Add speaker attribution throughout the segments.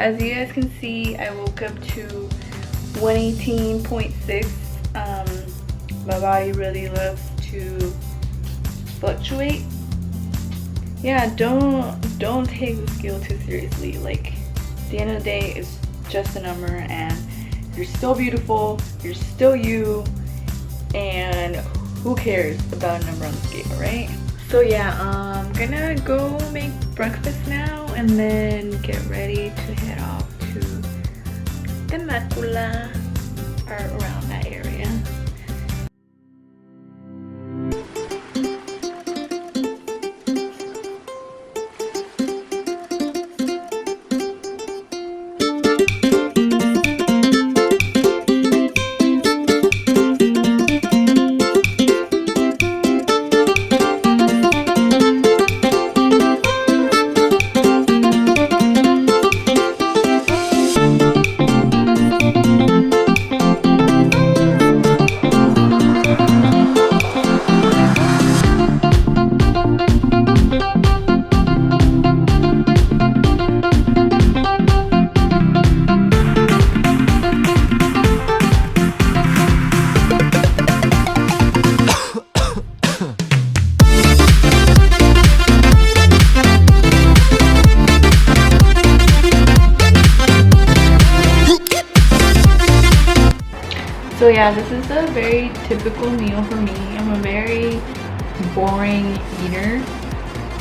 Speaker 1: as you guys can see, I woke up to 118.6. My body really loves to fluctuate. Yeah, don't take the scale too seriously. Like, at the end of the day, it's just a number, and you're still beautiful, you're still you, and who cares about a number on the scale, right? So yeah, I'm gonna go make breakfast now and then get ready to head off to Temecula or around that area. So yeah, this is a very typical meal for me. I'm a very boring eater,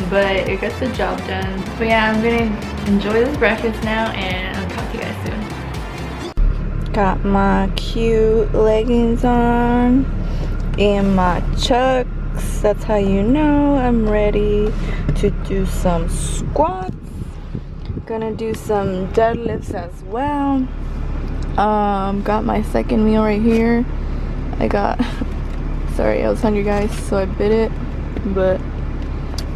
Speaker 1: but it gets the job done. But yeah, I'm gonna enjoy this breakfast now, and I'll talk to you guys soon. Got my cute leggings on and my chucks. That's how you know I'm ready to do some squats. Gonna do some deadlifts as well. Got my second meal right here. Sorry, I was hungry, guys, so I bit it, but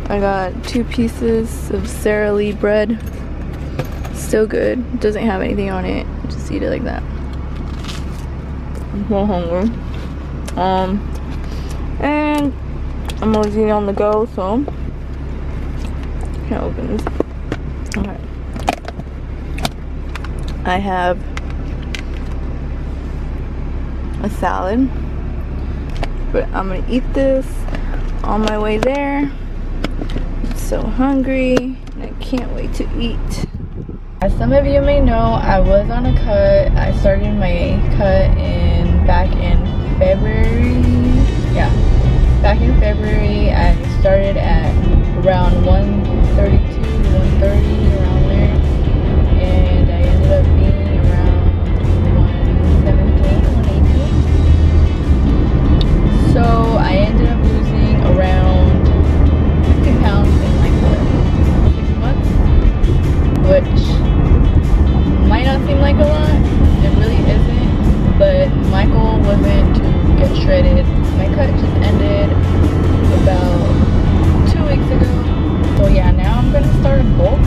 Speaker 1: I got 2 pieces of Sara Lee bread. Still good. Doesn't have anything on it. Just eat it like that. I'm so hungry. And I'm always eating on the go, so can't open this. Okay. I have a salad, but I'm gonna eat this on my way there. I'm so hungry and I can't wait to eat. As some of you may know, I was on a cut. I started my cut back in February. Yeah, back in February. I started at around 132, 130, around there, and I ended up being around 117, 118. So I ended up losing around 50 pounds in like 6 months, which might not seem like a lot. It really isn't, but my goal wasn't to get shredded. My cut just ended about 2 weeks ago. So yeah, now I'm gonna start a bulk.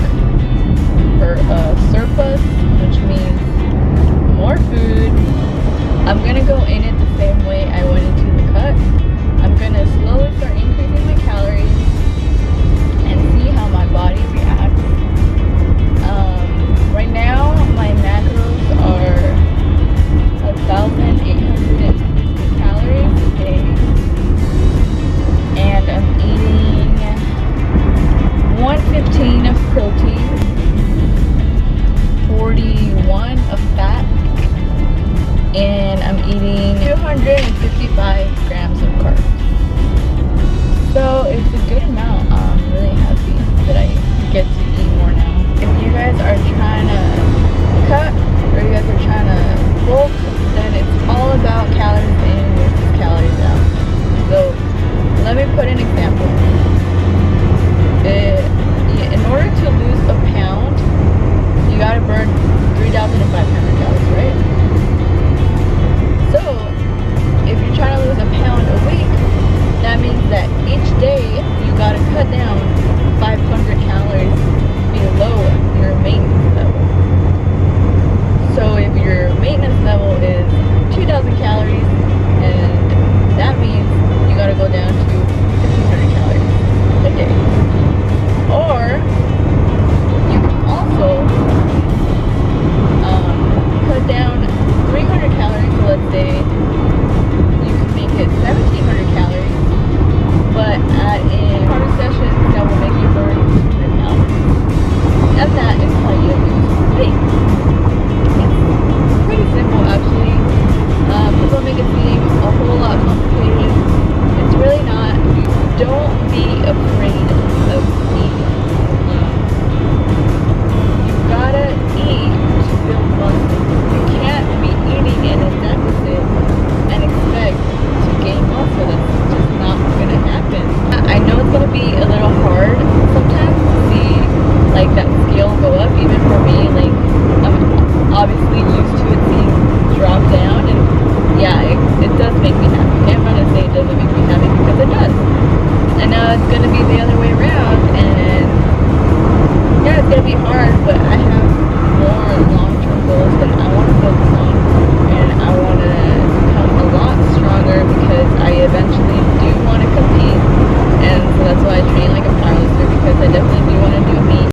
Speaker 1: I definitely do want to do meat.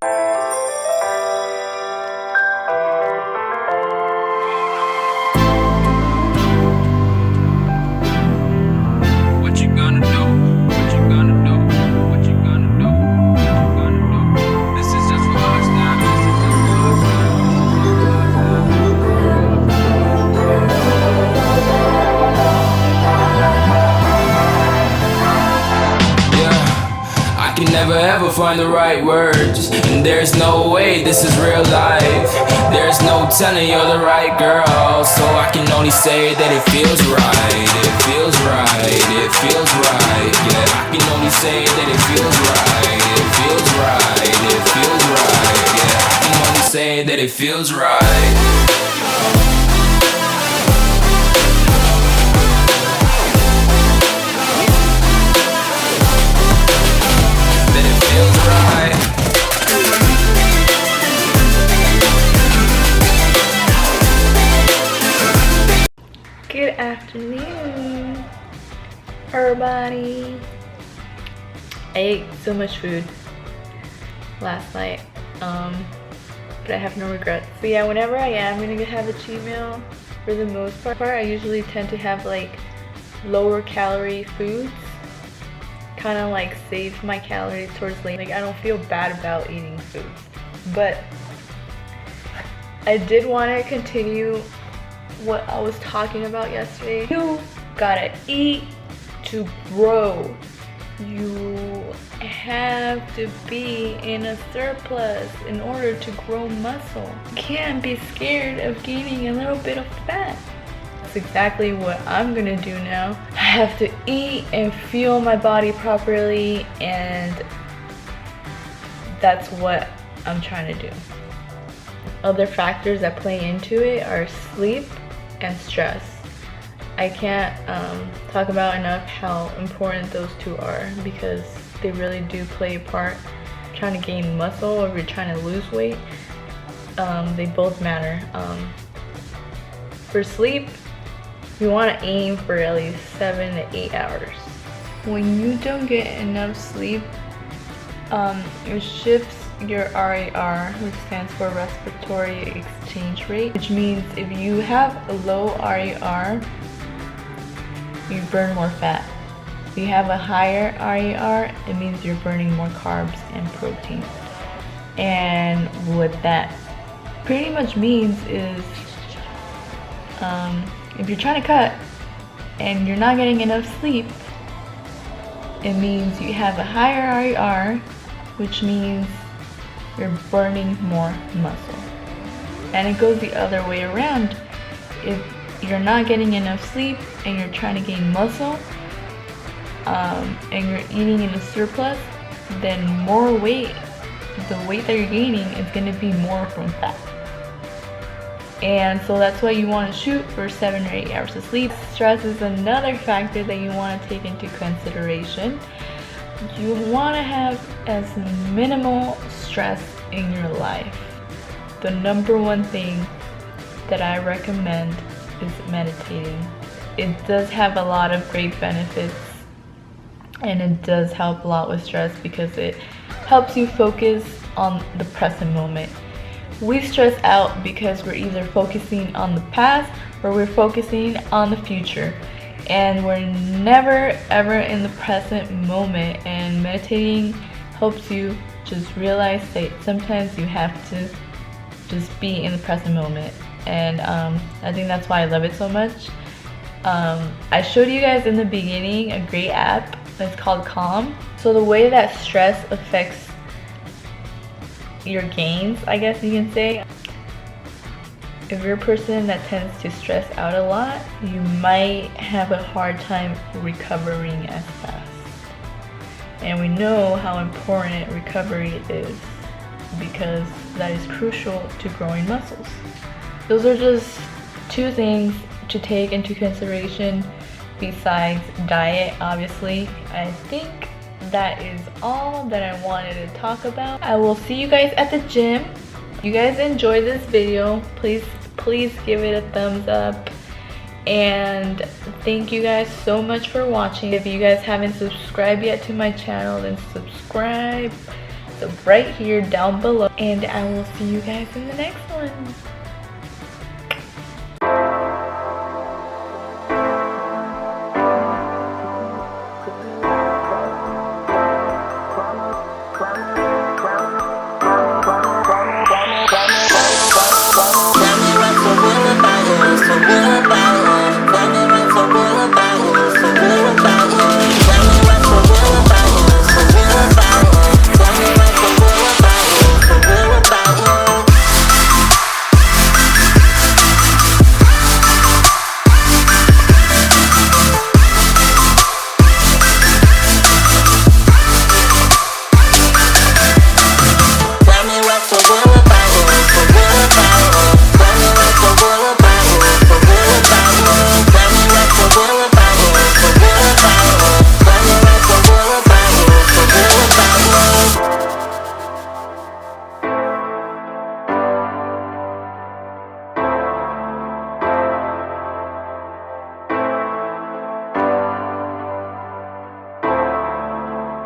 Speaker 2: What you gonna do? What you gonna do? What you gonna do? What you gonna do? This is just for us now. This is just for us now. Yeah, I can never ever find the right words, and there's no way this is real life. There's no telling you're the right girl, so I can only say that it feels right. It feels right. It feels right. Yeah, I can only say that it feels right. It feels right. It feels right. Yeah, I can only say that it feels right.
Speaker 1: Good afternoon, everybody. I ate so much food last night, but I have no regrets. So yeah, whenever I am gonna have a cheat meal, for the most part, I usually tend to have like lower calorie foods, kind of like save my calories towards later. Like I don't feel bad about eating foods, but I did want to continue what I was talking about yesterday. You gotta eat to grow. You have to be in a surplus in order to grow muscle. You can't be scared of gaining a little bit of fat. That's exactly what I'm gonna do now. I have to eat and fuel my body properly, and that's what I'm trying to do. Other factors that play into it are sleep and stress. I can't talk about enough how important those two are, because they really do play a part. Trying to gain muscle or if you're trying to lose weight, they both matter. For sleep, you want to aim for at least 7 to 8 hours. When you don't get enough sleep, it shifts your RER, which stands for respiratory exchange rate, which means if you have a low RER, you burn more fat. If you have a higher RER, it means you're burning more carbs and protein. And what that pretty much means is if you're trying to cut and you're not getting enough sleep, it means you have a higher RER, which means you're burning more muscle. And it goes the other way around. If you're not getting enough sleep and you're trying to gain muscle, and you're eating in a surplus, then more weight, the weight that you're gaining is going to be more from fat. And so that's why you want to shoot for 7 or 8 hours of sleep. Stress is another factor that you want to take into consideration. You want to have as minimal stress in your life. The number one thing that I recommend is meditating. It does have a lot of great benefits, and it does help a lot with stress because it helps you focus on the present moment. We stress out because we're either focusing on the past or we're focusing on the future, and we're never ever in the present moment. And meditating helps you just realize that sometimes you have to just be in the present moment. And I think that's why I love it so much. I showed you guys in the beginning a great app that's called Calm. So the way that stress affects your gains, I guess you can say, if you're a person that tends to stress out a lot, you might have a hard time recovering as fast. And we know how important recovery is, because that is crucial to growing muscles. Those are just 2 things to take into consideration besides diet, obviously. I think that is all that I wanted to talk about. I will see you guys at the gym. If you guys enjoyed this video, please give it a thumbs up. And thank you guys so much for watching. If you guys haven't subscribed yet to my channel, then subscribe right here down below, and I will see you guys in the next one.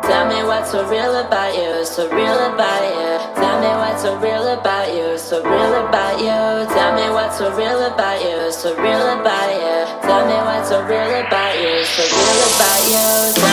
Speaker 3: Tell me what's so real about you, so real about you. Tell me what's so real about you, so real about you. Tell me what's so real about you, so real about you. Tell me what's so real about you, so real about you.